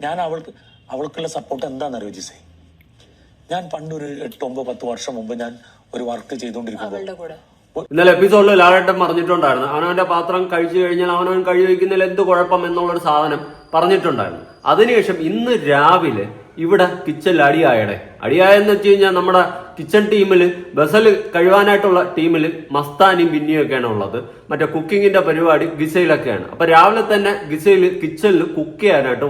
ഞാൻ അവൾക്കുള്ള സപ്പോർട്ട് എന്താണെന്നറിയോ ജിസേ? ഞാൻ പണ്ടൊരു 8-9-10 വർഷം മുമ്പ് ഞാൻ ഒരു വർക്ക് ചെയ്തുകൊണ്ടിരിക്കുമ്പോൾ ഇന്നലെ എപ്പിസോഡിൽ ലാലേട്ടൻ പറഞ്ഞിട്ടുണ്ടായിരുന്നു, അവനവന്റെ പാത്രം കഴിച്ചു കഴിഞ്ഞാൽ അവനവൻ കഴി വയ്ക്കുന്നതിൽ എന്ത് കുഴപ്പം എന്നുള്ളൊരു സാധനം പറഞ്ഞിട്ടുണ്ടായിരുന്നു. അതിനുശേഷം ഇന്ന് രാവിലെ ഇവിടെ കിച്ചണിൽ അടിയായെന്ന് വെച്ച് കഴിഞ്ഞാൽ നമ്മുടെ കിച്ചൺ ടീമിൽ ബസൽ കഴിവാനായിട്ടുള്ള ടീമിൽ മസ്താനിയും ബിന്നിയും ഒക്കെയാണ് ഉള്ളത്. മറ്റേ കുക്കിങ്ങിന്റെ പരിപാടി ഗിസയിലൊക്കെയാണ്. അപ്പൊ രാവിലെ തന്നെ ഗിസയിൽ കിച്ചണിൽ കുക്ക് ചെയ്യാനായിട്ട്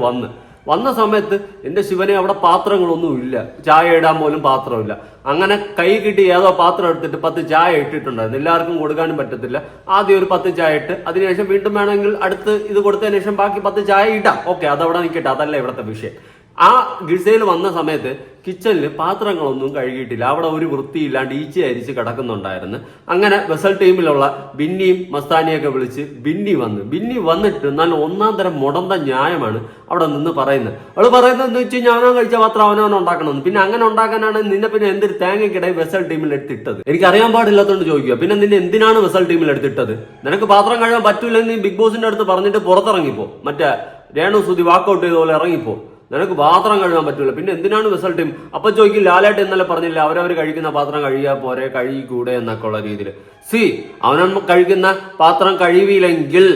വന്ന സമയത്ത് എന്റെ ശിവനെ അവിടെ പാത്രങ്ങളൊന്നും ഇല്ല, ചായ ഇടാൻ പോലും പാത്രമില്ല. അങ്ങനെ കൈ കിട്ടി ഏതോ പാത്രം എടുത്തിട്ട് 10 ചായ ഇട്ടിട്ടുണ്ടായിരുന്നു. എല്ലാവർക്കും കൊടുക്കാനും പറ്റത്തില്ല. ആദ്യം ഒരു 10 ചായ ഇട്ട് അതിനുശേഷം വീണ്ടും വേണമെങ്കിൽ അടുത്ത് ഇത് കൊടുത്തതിന് ശേഷം ബാക്കി 10 ചായ ഇടാം. ഓക്കെ, അതവിടെ നിൽക്കട്ടെ, അതല്ല ഇവിടുത്തെ വിഷയം. ആ ഗിസയിൽ വന്ന സമയത്ത് കിച്ചണിൽ പാത്രങ്ങളൊന്നും കഴുകിയിട്ടില്ല. അവിടെ ഒരു വൃത്തിയില്ലാണ്ട് ഈച്ച അരിച്ച് കിടക്കുന്നുണ്ടായിരുന്നു. അങ്ങനെ വെസൽ ടീമിലുള്ള ബിന്നിയും മസ്താനിയൊക്കെ വിളിച്ച് ബിന്നി വന്നിട്ട് നല്ല ഒന്നാം തരം മുടന്ത ന്യായമാണ് അവിടെ നിന്ന് പറയുന്നത്. അവള് പറയുന്നത് എന്ന് വെച്ച് കഴിഞ്ഞാൽ അവനവൻ കഴിച്ച പാത്രം അവനവൻ ഉണ്ടാക്കണമെന്ന്. പിന്നെ അങ്ങനെ ഉണ്ടാക്കാനാണ് നിന്നെ പിന്നെ എന്തൊരു തേങ്ങയ്ക്കിടയിൽ വെസൽ ടീമിൽ എടുത്തിട്ടത്? എനിക്ക് അറിയാൻ പാടില്ലാത്തോണ്ട് ചോദിക്കുക. പിന്നെ നിന്നെ എന്തിനാണ് വെസൽ ടീമിൽ എടുത്തിട്ടത്? നിനക്ക് പാത്രം കഴുകാൻ പറ്റൂലെന്ന് നീ ബിഗ് ബോസിന്റെ അടുത്ത് പറഞ്ഞിട്ട് പുറത്തിറങ്ങിപ്പോ. മറ്റേ രേണു സുധി വാക്കൗട്ട് ചെയ്ത പോലെ ഇറങ്ങിപ്പോ. നിനക്ക് പാത്രം കഴുകാൻ പറ്റൂല, പിന്നെ എന്തിനാണ് വെസൽ ടീം? അപ്പൊ ചോദിക്കും, ലാലേട്ട് ഇന്നലെ പറഞ്ഞില്ല അവരവർ കഴിക്കുന്ന പാത്രം കഴുകിയാൽ പോരെ, കഴുകിക്കൂടെ എന്നൊക്കെ ഉള്ള രീതിയിൽ. അവനവൻ കഴിക്കുന്ന പാത്രം കഴുകിയില്ലെങ്കിൽ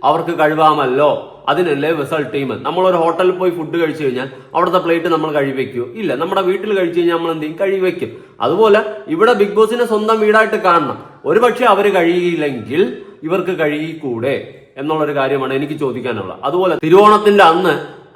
അവർക്ക് കഴുകാമല്ലോ, അതിനല്ലേ വെസൽ ടീം. നമ്മളൊരു ഹോട്ടലിൽ പോയി ഫുഡ് കഴിച്ചു കഴിഞ്ഞാൽ അവിടുത്തെ പ്ലേറ്റ് നമ്മൾ കഴുകി വെക്കുമോ? ഇല്ല. നമ്മുടെ വീട്ടിൽ കഴിച്ചു കഴിഞ്ഞാൽ നമ്മൾ എന്ത് ചെയ്യും? കഴുകി വെക്കും. അതുപോലെ ഇവിടെ ബിഗ് ബോസിനെ സ്വന്തം വീടായിട്ട് കാണണം. ഒരു പക്ഷെ അവര് കഴുകിയില്ലെങ്കിൽ ഇവർക്ക് കഴുകിക്കൂടെ എന്നുള്ളൊരു കാര്യമാണ് എനിക്ക് ചോദിക്കാനുള്ളത്. അതുപോലെ തിരുവോണത്തിന്റെ അന്ന്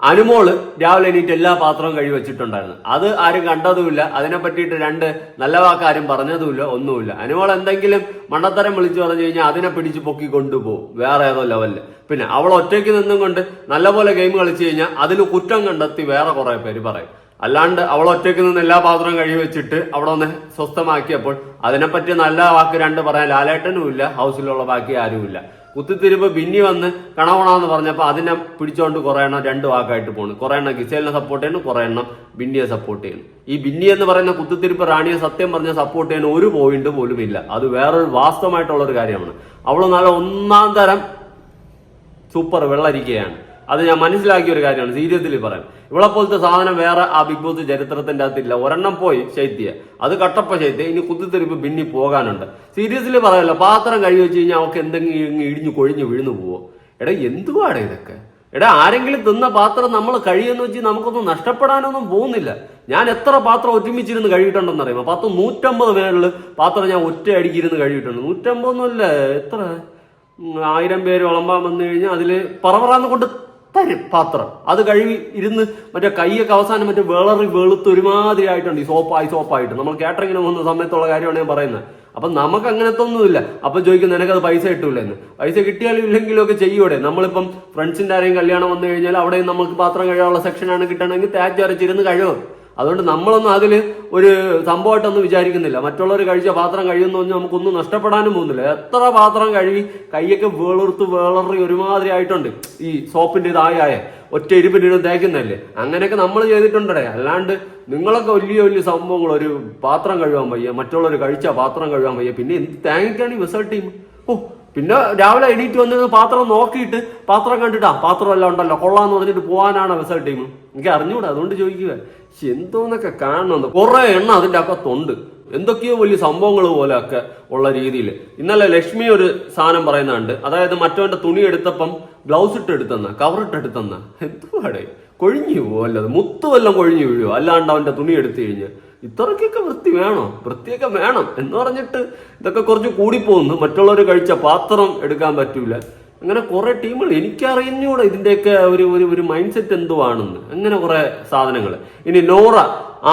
അനുമോള് രാവിലെ എണീറ്റ് എല്ലാ പാത്രവും കഴുകി വെച്ചിട്ടുണ്ടായിരുന്നു. അത് ആരും കണ്ടതുമില്ല. അതിനെ പറ്റിയിട്ട് 2 നല്ല വാക്കാരും പറഞ്ഞതുമില്ല, ഒന്നുമില്ല. അനുമോൾ എന്തെങ്കിലും മണ്ടത്തരം വിളിച്ചു പറഞ്ഞു കഴിഞ്ഞാൽ അതിനെ പിടിച്ച് പൊക്കി കൊണ്ടുപോകും വേറെ ഏതോ ലെവലില്. പിന്നെ അവൾ ഒറ്റയ്ക്ക് നിന്നും കൊണ്ട് നല്ലപോലെ ഗെയിം കളിച്ചു കഴിഞ്ഞാൽ അതിന് കുറ്റം കണ്ടെത്തി വേറെ കുറെ പേര് പറയും. അല്ലാണ്ട് അവൾ ഒറ്റയ്ക്ക് നിന്ന് എല്ലാ പാത്രവും കഴുകി വെച്ചിട്ട് അവിടെ ഒന്ന് സ്വസ്ഥമാക്കിയപ്പോൾ അതിനെപ്പറ്റി നല്ല വാക്ക് 2 പറയാൻ ലാലേട്ടനും ഇല്ല, ഹൗസിലുള്ള ബാക്കി ആരുമില്ല. കുത്തിത്തിരിപ്പ് ബിന്നി വന്ന് കണവണമെന്ന് പറഞ്ഞപ്പോൾ അതിനെ പിടിച്ചോണ്ട് കുറെ എണ്ണം 2 വാക്കായിട്ട് പോണു. കുറെ എണ്ണം ഗിസേലിനെ സപ്പോർട്ട് ചെയ്യുന്നു, കുറെ എണ്ണം ബിന്നിയെ സപ്പോർട്ട് ചെയ്യുന്നു. ഈ ബിന്നി എന്ന് പറയുന്ന കുത്തിത്തിരിപ്പ് റാണിയെ സത്യം പറഞ്ഞ സപ്പോർട്ട് ചെയ്യാൻ ഒരു പോയിന്റ് പോലും ഇല്ല. അത് വേറൊരു വാസ്തവമായിട്ടുള്ള ഒരു കാര്യമാണ്. അവള് നല്ല ഒന്നാം തരം സൂപ്പർ വെള്ളരിക്കുകയാണ്. അത് ഞാൻ മനസ്സിലാക്കിയ ഒരു കാര്യമാണ്. സീരിയസ്ലി പറയാം, ഇവളെ പോലത്തെ സാധനം വേറെ ആ ബിഗ് ബോസ് ചരിത്രത്തിന്റെ അകത്തില്ല. ഒരെണ്ണം പോയി ശൈത്യ, അത് കട്ടപ്പ ശൈത്യ. ഇനി കുത്തിത്തിരിപ്പ് ബിന്നി പോകാനുണ്ട്. സീരിയസ്ലി പറയല്ലോ, പാത്രം കഴുകി വെച്ച് കഴിഞ്ഞാൽ അവൾക്ക് എന്തെങ്കിലും ഇടിഞ്ഞു കൊഴിഞ്ഞു വീഴുന്നു പോവോ? എടാ എന്തുവാടെ ഇതൊക്കെ? എടാ ആരെങ്കിലും തിന്ന പാത്രം നമ്മൾ കഴിയെന്ന് വെച്ച് നമുക്കൊന്നും നഷ്ടപ്പെടാനൊന്നും പോകുന്നില്ല. ഞാൻ എത്ര പാത്രം ഒറ്റമിച്ചിരുന്ന് കഴിയിട്ടുണ്ടെന്ന് അറിയുമോ? 150 പേരിൽ പാത്രം ഞാൻ ഒറ്റ അടിക്കിരുന്ന് കഴിയിട്ടുണ്ട്. 150 എത്ര 1000 പേര് വിളമ്പാൻ വന്നു കഴിഞ്ഞാൽ അതില് പറവറാന്ന് കൊണ്ട് തരും പാത്രം. അത് കഴുകി ഇരുന്ന് മറ്റേ കൈയൊക്കെ അവസാനം മറ്റേ വെളുത്ത് ഒരുമാതിരി ആയിട്ടുണ്ട്. ഈ സോപ്പായിട്ട് നമ്മൾ കാറ്ററിങ്ങിന് പോകുന്ന സമയത്തുള്ള കാര്യമാണ് ഞാൻ പറയുന്നത്. അപ്പൊ നമുക്ക് അങ്ങനത്തെ ഒന്നുമില്ല. അപ്പൊ ചോദിക്കും നിനക്കത് പൈസ കിട്ടൂലെന്ന്. പൈസ കിട്ടിയാലും ഇല്ലെങ്കിലും ഒക്കെ ചെയ്യൂടെ. നമ്മളിപ്പം ഫ്രണ്ട്സിന്റെ ആരെയും കല്യാണം വന്നു കഴിഞ്ഞാൽ അവിടെയും നമുക്ക് പാത്രം കഴുകാനുള്ള സെക്ഷനാണ് കിട്ടണമെങ്കിൽ തേച്ചരച്ചിരുന്ന് കഴുകും. അതുകൊണ്ട് നമ്മളൊന്നും അതിൽ ഒരു സംഭവമായിട്ടൊന്നും വിചാരിക്കുന്നില്ല. മറ്റുള്ളവർ കഴിച്ച പാത്രം കഴിയുന്ന പറഞ്ഞാൽ നമുക്കൊന്നും നഷ്ടപ്പെടാനും പോകുന്നില്ല. എത്ര പാത്രം കഴുകി കൈയൊക്കെ വേളറി ഒരുമാതിരി ആയിട്ടുണ്ട്. ഈ സോപ്പിന്റെ ഇതായ ഒറ്റ ഇരുപ്പിന് തേക്കുന്നല്ലേ. അങ്ങനെയൊക്കെ നമ്മൾ ചെയ്തിട്ടുണ്ടേ. അല്ലാണ്ട് നിങ്ങളൊക്കെ വലിയ സംഭവങ്ങൾ, ഒരു പാത്രം കഴുകാൻ വയ്യ, മറ്റുള്ളവർ കഴിച്ച പാത്രം കഴുകാൻ വയ്യ, പിന്നെ എന്ത് തേങ്ങയ്ക്കാണ് ഈ വെസൽ ടീം? പിന്നെ രാവിലെ എണീറ്റ് വന്നിരുന്ന് പാത്രം നോക്കിയിട്ട് പാത്രം കണ്ടിട്ടാ പാത്രം എല്ലാം ഉണ്ടല്ലോ കൊള്ളാന്ന് പറഞ്ഞിട്ട് പോകാനാണ് വെസൽ ടീം. എനിക്ക് അറിഞ്ഞൂടാ, അതുകൊണ്ട് ചോദിക്കുക. എന്തോന്നൊക്കെ കാണണമെന്ന് കുറെ എണ്ണം അതിന്റെ അകത്തുണ്ട്. എന്തൊക്കെയോ വലിയ സംഭവങ്ങൾ പോലെ ഒക്കെ ഉള്ള രീതിയിൽ. ഇന്നലെ ലക്ഷ്മി ഒരു സാധനം പറയുന്നുണ്ട്. അതായത് മറ്റവന്റെ തുണി എടുത്തപ്പം ഗ്ലൗസ് ഇട്ട് എടുത്തെന്ന, കവർ ഇട്ട് എടുത്തെന്ന. എന്തുവാടേ, കൊഴിഞ്ഞു പോവല്ലത്, മുത്തുവെല്ലാം കൊഴിഞ്ഞു വീഴുവോ? അല്ലാണ്ട് അവന്റെ തുണി എടുത്തു കഴിഞ്ഞ് ഇത്രയ്ക്കൊക്കെ വൃത്തി വേണോ? വൃത്തിയൊക്കെ വേണം എന്ന് പറഞ്ഞിട്ട് ഇതൊക്കെ കുറച്ച് കൂടിപ്പോകുന്നു. മറ്റുള്ളവർ കഴിച്ച പാത്രം എടുക്കാൻ പറ്റൂല. അങ്ങനെ കുറെ ടീമുകൾ എനിക്കറിഞ്ഞൂടെ ഇതിന്റെയൊക്കെ ഒരു മൈൻഡ് സെറ്റ് എന്തുവാണെന്ന്. അങ്ങനെ കുറെ സാധനങ്ങൾ. ഇനി നോറ,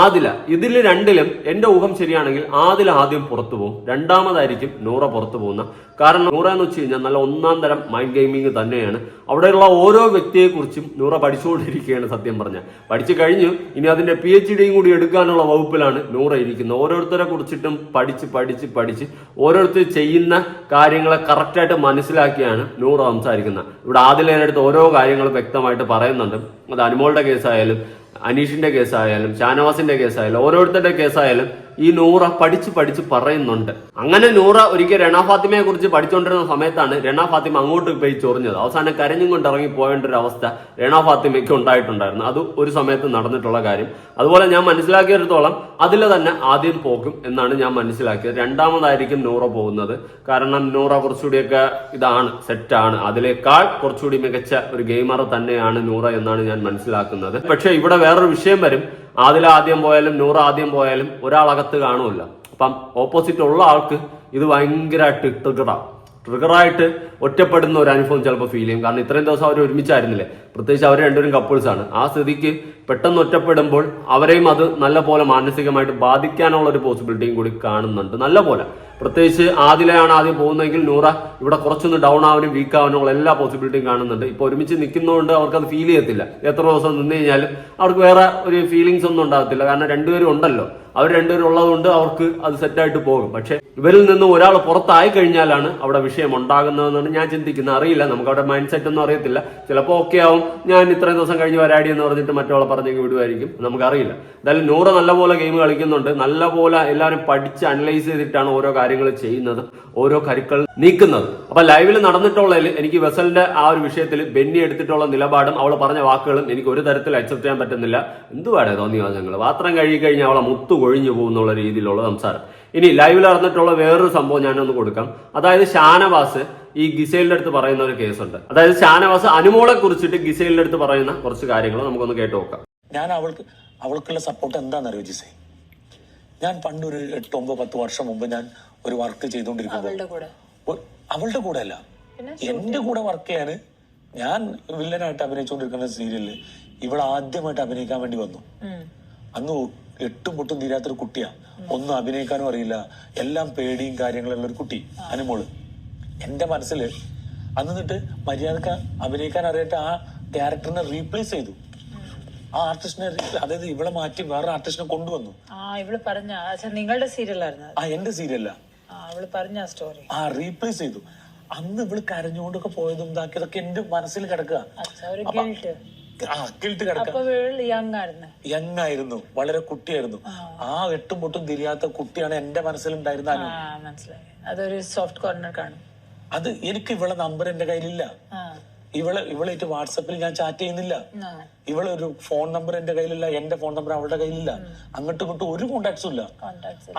ആദില, ഇതിൽ 2ലും എന്റെ ഊഹം ശരിയാണെങ്കിൽ ആദില ആദ്യം പുറത്തു പോകും, രണ്ടാമതായിരിക്കും നൂറ പുറത്തു പോകുന്ന. കാരണം നൂറ എന്ന് വെച്ച് കഴിഞ്ഞാൽ നല്ല ഒന്നാം തരം മൈൻഡ് ഗെയിമിങ് തന്നെയാണ്. അവിടെയുള്ള ഓരോ വ്യക്തിയെ കുറിച്ചും നൂറ പഠിച്ചുകൊണ്ടിരിക്കുകയാണ്. സത്യം പറഞ്ഞാൽ പഠിച്ചു കഴിഞ്ഞു. ഇനി അതിന്റെ PhD കൂടി എടുക്കാനുള്ള വകുപ്പിലാണ് നൂറ ഇരിക്കുന്നത്. ഓരോരുത്തരെ കുറിച്ചിട്ടും പഠിച്ച് ഓരോരുത്തർ ചെയ്യുന്ന കാര്യങ്ങളെ കറക്റ്റായിട്ട് മനസ്സിലാക്കിയാണ് നൂറ സംസാരിക്കുന്നത്. ഇവിടെ ആദിലേനടുത്ത് ഓരോ കാര്യങ്ങളും വ്യക്തമായിട്ട് പറയുന്നുണ്ട്. അത് അനുമോളുടെ കേസായാലും അനീഷിന്റെ കേസായാലും ഷാനവാസിന്റെ കേസായാലും ഓരോരുത്തരുടെ കേസായാലും ഈ നൂറ പഠിച്ച് പറയുന്നുണ്ട്. അങ്ങനെ നൂറ ഒരിക്കൽ രണ ഫാത്തിമയെ കുറിച്ച് പഠിച്ചുകൊണ്ടിരുന്ന സമയത്താണ് രണ ഫാത്തിമ അങ്ങോട്ട് പോയി ചൊറിഞ്ഞത്. അവസാനം കരഞ്ഞും കൊണ്ട് ഇറങ്ങി പോകേണ്ട ഒരു അവസ്ഥ രണ ഫാത്തിമയ്ക്ക് ഉണ്ടായിട്ടുണ്ടായിരുന്നു. അത് ഒരു സമയത്ത് നടന്നിട്ടുള്ള കാര്യം. അതുപോലെ ഞാൻ മനസ്സിലാക്കിയിടത്തോളം അതിൽ തന്നെ ആദ്യം പോകും എന്നാണ് ഞാൻ മനസ്സിലാക്കിയത്. രണ്ടാമതായിരിക്കും നൂറ പോകുന്നത്. കാരണം നൂറ കുറച്ചുകൂടിയൊക്കെ ഇതാണ്, സെറ്റാണ്. അതിനേക്കാൾ കുറച്ചുകൂടി മികച്ച ഒരു ഗെയിമർ തന്നെയാണ് നൂറ എന്നാണ് ഞാൻ മനസ്സിലാക്കുന്നത്. പക്ഷെ ഇവിടെ വേറൊരു വിഷയം വരും. ആദില ആദ്യം പോയാലും നൂറ ആദ്യം പോയാലും ഒരാളകത്ത് കാണുമല്ലോ. അപ്പം ഓപ്പോസിറ്റ് ഉള്ള ആൾക്ക് ഇത് ഭയങ്കരമായിട്ട് ട്രിഗറായിട്ട് ഒറ്റപ്പെടുന്ന ഒരു അനുഭവം ചിലപ്പോൾ ഫീൽ ചെയ്യും. കാരണം ഇത്രയും ദിവസം അവർ ഒരുമിച്ചായിരുന്നില്ലേ, പ്രത്യേകിച്ച് അവർ രണ്ടുപേരും കപ്പിൾസാണ്. ആ സ്ഥിതിക്ക് പെട്ടെന്ന് ഒറ്റപ്പെടുമ്പോൾ അവരെയും അത് നല്ല പോലെ മാനസികമായിട്ട് ബാധിക്കാനുള്ള ഒരു പോസിബിലിറ്റിയും കൂടി കാണുന്നുണ്ട്. നല്ല പോലെ പ്രത്യേകിച്ച് ആദിലയാണ് ആദ്യം പോകുന്നതെങ്കിൽ നൂറ ഇവിടെ കുറച്ചൊന്ന് ഡൗൺ ആവാനും വീക്ക് ആവാനുള്ള എല്ലാ പോസിബിലിറ്റിയും കാണുന്നുണ്ട്. ഇപ്പൊ ഒരുമിച്ച് നിൽക്കുന്നതുകൊണ്ട് അവർക്കത് ഫീൽ ചെയ്യത്തില്ല. എത്ര ദിവസം നിന്ന് കഴിഞ്ഞാലും അവർക്ക് വേറെ ഒരു ഫീലിങ്സ് ഒന്നും ഉണ്ടാകത്തില്ല. കാരണം രണ്ടുപേരും ഉണ്ടല്ലോ, അവർ രണ്ടുപേരും ഉള്ളതുകൊണ്ട് അവർക്ക് അത് സെറ്റായിട്ട് പോകും. പക്ഷെ ഇവരിൽ നിന്ന് ഒരാൾ പുറത്തായി കഴിഞ്ഞാലാണ് അവിടെ വിഷയം ഉണ്ടാകുന്നതെന്നാണ് ഞാൻ ചിന്തിക്കുന്നത്. അറിയില്ല, നമുക്ക് അവിടെ മൈൻഡ് സെറ്റ് ഒന്നും അറിയത്തില്ല. ചിലപ്പോൾ ഓക്കെ ആവും, ഞാൻ ഇത്രയും ദിവസം കഴിഞ്ഞ് വരാടി എന്ന് പറഞ്ഞിട്ട് മറ്റോളെ പറഞ്ഞെങ്കിൽ വിടുമായിരിക്കും, നമുക്കറിയില്ല. എന്തായാലും നൂറ നല്ലപോലെ ഗെയിം കളിക്കുന്നുണ്ട്. നല്ലപോലെ എല്ലാവരും പഠിച്ച് അനലൈസ് ചെയ്തിട്ടാണ് ഓരോ കാര്യങ്ങൾ ചെയ്യുന്നത്, ഓരോ കരുക്കൾ നീക്കുന്നത്. അപ്പൊ ലൈവിൽ നടന്നിട്ടുള്ളതിൽ എനിക്ക് വെസലിന്റെ ആ ഒരു വിഷയത്തിൽ ബെന്നി എടുത്തിട്ടുള്ള നിലപാടും അവൾ പറഞ്ഞ വാക്കുകളും എനിക്ക് ഒരു തരത്തിൽ അക്സെപ്റ്റ് ചെയ്യാൻ പറ്റുന്നില്ല. എന്തുവാടേ തോന്നിയ വാചകങ്ങൾ, പാത്രം കഴുകി കഴിഞ്ഞാൽ അവളെ മുത്തു കൊഴിഞ്ഞു പോകുന്നുള്ള രീതിയിലുള്ള സംസാരം. ഇനി ലൈവിൽ നടന്നിട്ടുള്ള വേറൊരു സംഭവം ഞാനൊന്ന് കൊടുക്കാം. അതായത് ഷാനവാസ് ഈ ഗിസേലിന്റെ അടുത്ത് പറയുന്ന ഒരു കേസുണ്ട്. അതായത് ഷാനവാസ് അനുമോളെ കുറിച്ചിട്ട് ഗിസേലിന്റെ അടുത്ത് പറയുന്ന കുറച്ച് കാര്യങ്ങൾ നമുക്കൊന്ന് കേട്ടു നോക്കാം. ഞാൻ അവൾക്കുള്ള സപ്പോർട്ട് എന്താണെന്നറിയോ ജിസേ? ഞാൻ പണ്ട് ഒരു 8, 9, 10 വർഷം മുമ്പ് ഞാൻ ഒരു വർക്ക് ചെയ്തുകൊണ്ടിരിക്കുമ്പോൾ അവളുടെ കൂടെ അല്ല, എന്റെ കൂടെ വർക്ക് ചെയ്യാന് ഞാൻ വില്ലനായിട്ട് അഭിനയിച്ചുകൊണ്ടിരിക്കുന്ന സീരിയലില് ഇവൾ ആദ്യമായിട്ട് അഭിനയിക്കാൻ വേണ്ടി വന്നു. അന്ന് എട്ടും പൊട്ടും തീരാത്തൊരു കുട്ടിയാ, ഒന്നും അഭിനയിക്കാനും അറിയില്ല, എല്ലാം പേടിയും കാര്യങ്ങളുള്ള ഒരു കുട്ടി അനുമോള്. എന്റെ മനസ്സിൽ അന്നിട്ട് മര്യാദക്ക് അഭിനയിക്കാൻ അറിയാത്ത ആ ക്യാരക്ടറിനെ റീപ്ലേസ് ചെയ്തു. ആ ആർട്ടിസ്റ്റിനെ, അതായത് ഇവളെ മാറ്റി വേറെ ആർട്ടിസ്റ്റിനെ കൊണ്ടുവന്നു. നിങ്ങളുടെ സീരിയലായിരുന്നു? എന്റെ സീരിയല്ല, സ്റ്റോറി റീപ്ലേസ് ചെയ്തു. അന്ന് ഇവള് കരഞ്ഞുകൊണ്ടൊക്കെ പോയതും ഇതാക്കിയതൊക്കെ എന്റെ മനസ്സിൽ കിടക്കുക. യങ് ആയിരുന്നു, വളരെ കുട്ടിയായിരുന്നു. ആ എട്ടും പൊട്ടും തിരിയാത്ത കുട്ടിയാണ് എന്റെ മനസ്സിലുണ്ടായിരുന്ന. അതൊരു സോഫ്റ്റ് കോർണർ കാണും. അത് എനിക്ക് ഇവളെ നമ്പർ എന്റെ കയ്യിലില്ല. ഇവളായിട്ട് വാട്സപ്പിൽ ഞാൻ ചാറ്റ് ചെയ്യുന്നില്ല. ഒരു ഫോൺ നമ്പർ എന്റെ കയ്യിലില്ല, എന്റെ ഫോൺ നമ്പർ അവളുടെ കയ്യിലില്ല. അങ്ങോട്ടും ഇങ്ങോട്ടും ഒരു കോണ്ടാക്ട്സും ഇല്ല.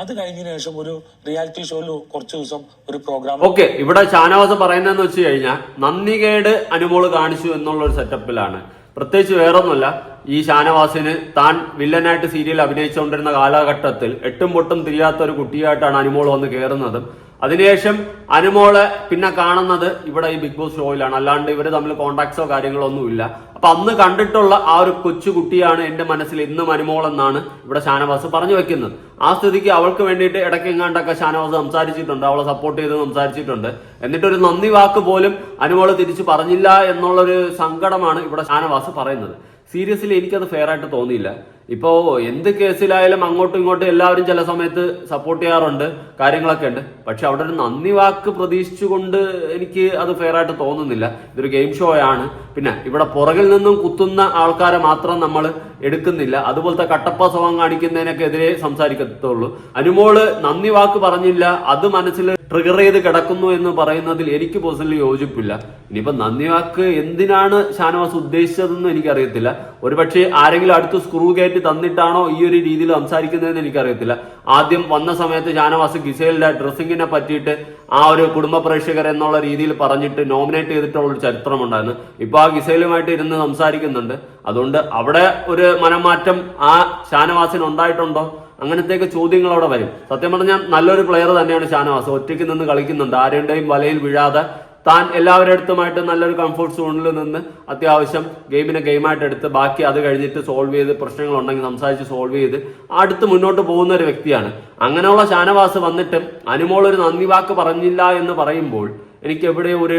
അത് കഴിഞ്ഞതിന് ശേഷം ഒരു റിയാലിറ്റി ഷോയില് കുറച്ചു ദിവസം ഒരു പ്രോഗ്രാം. ഓക്കെ, ഇവിടെ ഷാനവാസ് പറയുന്നതെന്ന് വെച്ച് കഴിഞ്ഞാൽ നന്ദികേട് അനുമോള് കാണിച്ചു എന്നുള്ള ഒരു സെറ്റപ്പിലാണ്. പ്രത്യേകിച്ച് വേറൊന്നുമല്ല, ഈ ഷാനവാസിന് താൻ വില്ലനായിട്ട് സീരിയൽ അഭിനയിച്ചുകൊണ്ടിരുന്ന കാലഘട്ടത്തിൽ എട്ടും പൊട്ടും തിരിയാത്ത ഒരു കുട്ടിയായിട്ടാണ് അനുമോൾ വന്ന് കയറുന്നതും. അതിനുശേഷം അനുമോളെ പിന്നെ കാണുന്നത് ഇവിടെ ഈ ബിഗ് ബോസ് ഷോയിലാണ്. അല്ലാണ്ട് ഇവര് തമ്മിൽ കോണ്ടാക്ട്സോ കാര്യങ്ങളോ ഒന്നും ഇല്ല. അപ്പൊ അന്ന് കണ്ടിട്ടുള്ള ആ ഒരു കൊച്ചു കുട്ടിയാണ് എന്റെ മനസ്സിൽ ഇന്നും അനുമോൾ എന്നാണ് ഇവിടെ ഷാനവാസ് പറഞ്ഞു വെക്കുന്നത്. ആ സ്ഥിതിക്ക് അവൾക്ക് വേണ്ടിയിട്ട് ഇടയ്ക്ക് എങ്ങാണ്ടൊക്കെ ഷാനവാസ് സംസാരിച്ചിട്ടുണ്ട്, അവളെ സപ്പോർട്ട് ചെയ്ത് സംസാരിച്ചിട്ടുണ്ട്. എന്നിട്ടൊരു നന്ദി വാക്ക് പോലും അനുമോള് തിരിച്ചു പറഞ്ഞില്ല എന്നുള്ളൊരു സങ്കടമാണ് ഇവിടെ ഷാനവാസ് പറയുന്നത്. സീരിയസ്ലി എനിക്കത് ഫെയർ ആയിട്ട് തോന്നിയില്ല. ഇപ്പോ എന്ത് കേസിലായാലും അങ്ങോട്ടും ഇങ്ങോട്ടും എല്ലാവരും ചില സമയത്ത് സപ്പോർട്ട് ചെയ്യാറുണ്ട്, കാര്യങ്ങളൊക്കെ ഉണ്ട്. പക്ഷെ അവിടെ ഒരു നന്ദി വാക്ക് പ്രതീക്ഷിച്ചുകൊണ്ട് എനിക്ക് അത് ഫെയർ ആയിട്ട് തോന്നുന്നില്ല. ഇതൊരു ഗെയിം ഷോ ആണ്. പിന്നെ ഇവിടെ പുറകിൽ നിന്നും കുത്തുന്ന ആൾക്കാരെ മാത്രം നമ്മൾ എടുക്കുന്നില്ല. അതുപോലത്തെ കട്ടപ്പ സ്വഭാവം കാണിക്കുന്നതിനൊക്കെ എതിരെ സംസാരിക്കത്തുള്ളൂ. അനുമോള് നന്ദി വാക്ക് പറഞ്ഞില്ല, അത് മനസ്സിൽ ട്രിഗർ ചെയ്ത് കിടക്കുന്നു എന്ന് പറയുന്നതിൽ എനിക്ക് പേഴ്സണലി യോജിപ്പില്ല. ഇനിയിപ്പോ നന്ദി വാക്ക് എന്തിനാണ് ഷാനവാസ് ഉദ്ദേശിച്ചതെന്ന് എനിക്കറിയത്തില്ല. ഒരുപക്ഷെ ആരെങ്കിലും അടുത്ത് സ്ക്രൂ കയറ്റി തന്നിട്ടാണോ ഈ ഒരു രീതിയിൽ സംസാരിക്കുന്നതെന്ന് എനിക്കറിയത്തില്ല. ആദ്യം വന്ന സമയത്ത് ഷാനവാസ് ഗിസേലിന്റെ ഡ്രസ്സിങ്ങിനെ പറ്റിയിട്ട് ആ ഒരു കുടുംബ പ്രേക്ഷകർ എന്നുള്ള രീതിയിൽ പറഞ്ഞിട്ട് നോമിനേറ്റ് ചെയ്തിട്ടുള്ള ഒരു ചരിത്രമുണ്ടായിരുന്നു. ഇപ്പൊ ആ ഗിസേലുമായിട്ട് ഇരുന്ന് സംസാരിക്കുന്നുണ്ട്. അതുകൊണ്ട് അവിടെ ഒരു മനംമാറ്റം ആ ഷാനവാസിന് ഉണ്ടായിട്ടുണ്ടോ, അങ്ങനത്തെയൊക്കെ ചോദ്യങ്ങൾ അവിടെ വരും. സത്യം പറഞ്ഞാൽ നല്ലൊരു പ്ലെയർ തന്നെയാണ് ഷാനവാസ്. ഒറ്റയ്ക്ക് നിന്ന് കളിക്കുന്നുണ്ട്, ആരുടെയും വലയിൽ വീഴാതെ താൻ എല്ലാവരുടെ അടുത്തുമായിട്ട് നല്ലൊരു കംഫർട്ട് സോണിൽ നിന്ന് അത്യാവശ്യം ഗെയിമിനെ ഗെയിമായിട്ട് എടുത്ത് ബാക്കി അത് കഴിഞ്ഞിട്ട് സോൾവ് ചെയ്ത് പ്രശ്നങ്ങൾ ഉണ്ടെങ്കിൽ സംസാരിച്ച് സോൾവ് ചെയ്ത് അടുത്ത് മുന്നോട്ട് പോകുന്ന ഒരു വ്യക്തിയാണ്. അങ്ങനെയുള്ള ഷാനവാസ് വന്നിട്ട് അനുമോൾ ഒരു നന്ദി വാക്ക് പറഞ്ഞില്ല എന്ന് പറയുമ്പോൾ എനിക്ക് എവിടെ ഒരു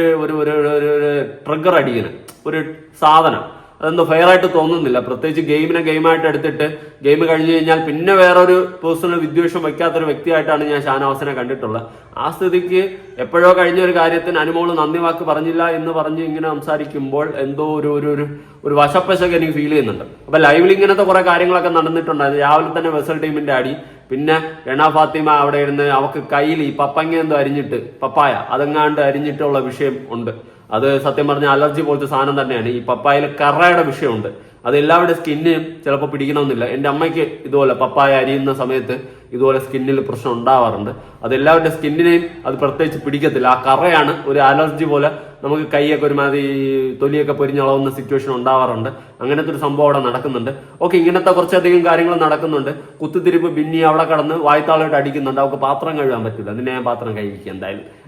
ട്രിഗർ അടിക്കുന്ന ഒരു സാധനം അതെന്തോ ഫെയർ ആയിട്ട് തോന്നുന്നില്ല. പ്രത്യേകിച്ച് ഗെയിമിനെ ഗെയിമായിട്ട് എടുത്തിട്ട് ഗെയിം കഴിഞ്ഞു കഴിഞ്ഞാൽ പിന്നെ വേറൊരു പേഴ്സണൽ വിദ്വേഷം വയ്ക്കാത്തൊരു വ്യക്തിയായിട്ടാണ് ഞാൻ ഷാനവാസിനെ കണ്ടിട്ടുള്ളത്. ആ സ്ഥിതിക്ക് എപ്പോഴോ കഴിഞ്ഞ ഒരു കാര്യത്തിന് അനുമോള് നന്ദി വാക്ക് പറഞ്ഞില്ല എന്ന് പറഞ്ഞ് ഇങ്ങനെ സംസാരിക്കുമ്പോൾ എന്തോ ഒരു വശപ്പശക്ക് എനിക്ക് ഫീൽ ചെയ്യുന്നുണ്ട്. അപ്പൊ ലൈവിൽ ഇങ്ങനത്തെ കുറെ കാര്യങ്ങളൊക്കെ നടന്നിട്ടുണ്ടായിരുന്നു. രാവിലെ തന്നെ വെസൽ ടീമിന്റെ അടി, പിന്നെ രണ ഫാത്തിമ അവിടെ ഇരുന്ന് അവക്ക് കയ്യിൽ ഈ പപ്പങ്ങ എന്തോ അരിഞ്ഞിട്ട് പപ്പായ അതെങ്ങാണ്ട് അരിഞ്ഞിട്ടുള്ള വിഷയം ഉണ്ട്. അത് സത്യം പറഞ്ഞ അലർജി പോലത്തെ സാധനം തന്നെയാണ്. ഈ പപ്പായയിൽ കറയുടെ വിഷയമുണ്ട്. അത് എല്ലാവരുടെ സ്കിന്നിനും ചിലപ്പോൾ പിടിക്കണമെന്നില്ല. എൻ്റെ അമ്മയ്ക്ക് ഇതുപോലെ പപ്പായ അരിയുന്ന സമയത്ത് ഇതുപോലെ സ്കിന്നിൽ പ്രശ്നം ഉണ്ടാവാറുണ്ട്. അത് എല്ലാവരുടെ സ്കിന്നിനെയും അത് പ്രത്യേകിച്ച് പിടിക്കത്തില്ല. ആ കറയാണ് ഒരു അലർജി പോലെ നമുക്ക് കൈയൊക്കെ ഒരുമാതിരി തൊലിയൊക്കെ പൊരിഞ്ഞളവുന്ന സിറ്റുവേഷൻ ഉണ്ടാവാറുണ്ട്. അങ്ങനത്തെ ഒരു സംഭവം അവിടെ നടക്കുന്നുണ്ട്. ഓക്കെ, ഇങ്ങനത്തെ കുറച്ചധികം കാര്യങ്ങൾ നടക്കുന്നുണ്ട്. കുത്തിത്തിരിപ്പ് ബിന്നി അവിടെ കടന്ന് വായ്ത്താളോട്ട് അടിക്കുന്നുണ്ട്. അവർക്ക് പാത്രം കഴുകാൻ പറ്റില്ല. നിന്നെ ഞാൻ പാത്രം കഴിക്കുക.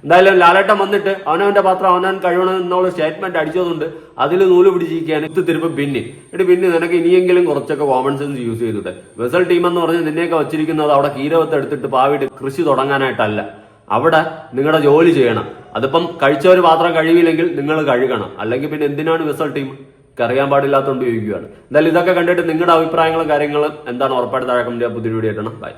എന്തായാലും ലാലേട്ടൻ വന്നിട്ട് അവനവന്റെ പാത്രം അവനവൻ കഴുകണം എന്നുള്ള സ്റ്റേറ്റ്മെന്റ് അടിച്ചതുകൊണ്ട് അതിൽ നൂല് പിടിച്ചിരിക്കുകയാണ് കുത്തിത്തിരിപ്പ് ബിന്നി. പിന്നെ നിനക്ക് ഇനിയെങ്കിലും കുറച്ചൊക്കെ കോമൺ സെൻസ് യൂസ് ചെയ്തൂടെ? വെസൽ ടീം എന്ന് പറഞ്ഞ് നിന്നെയൊക്കെ വച്ചിരിക്കുന്നത് അവിടെ കീരവത്ത് എടുത്തിട്ട് പാവിട്ട് കൃഷി തുടങ്ങാനായിട്ടല്ല. അവിടെ നിങ്ങളുടെ ജോലി ചെയ്യണം. അതിപ്പം കഴിച്ചവർ പാത്രം കഴിവില്ലെങ്കിൽ നിങ്ങൾ കഴുകണം. അല്ലെങ്കിൽ പിന്നെ എന്തിനാണ് വെസൽ ടീം? അറിയാൻ പാടില്ലാത്തതുകൊണ്ട് ചോദിക്കുകയാണ്. എന്തായാലും ഇതൊക്കെ കണ്ടിട്ട് നിങ്ങളുടെ അഭിപ്രായങ്ങളും കാര്യങ്ങളും എന്താണ് ഉറപ്പായിട്ട് താഴെ കമന്റ് പുതിയ വീഡിയോ ആയിട്ടാണ്. ബൈ.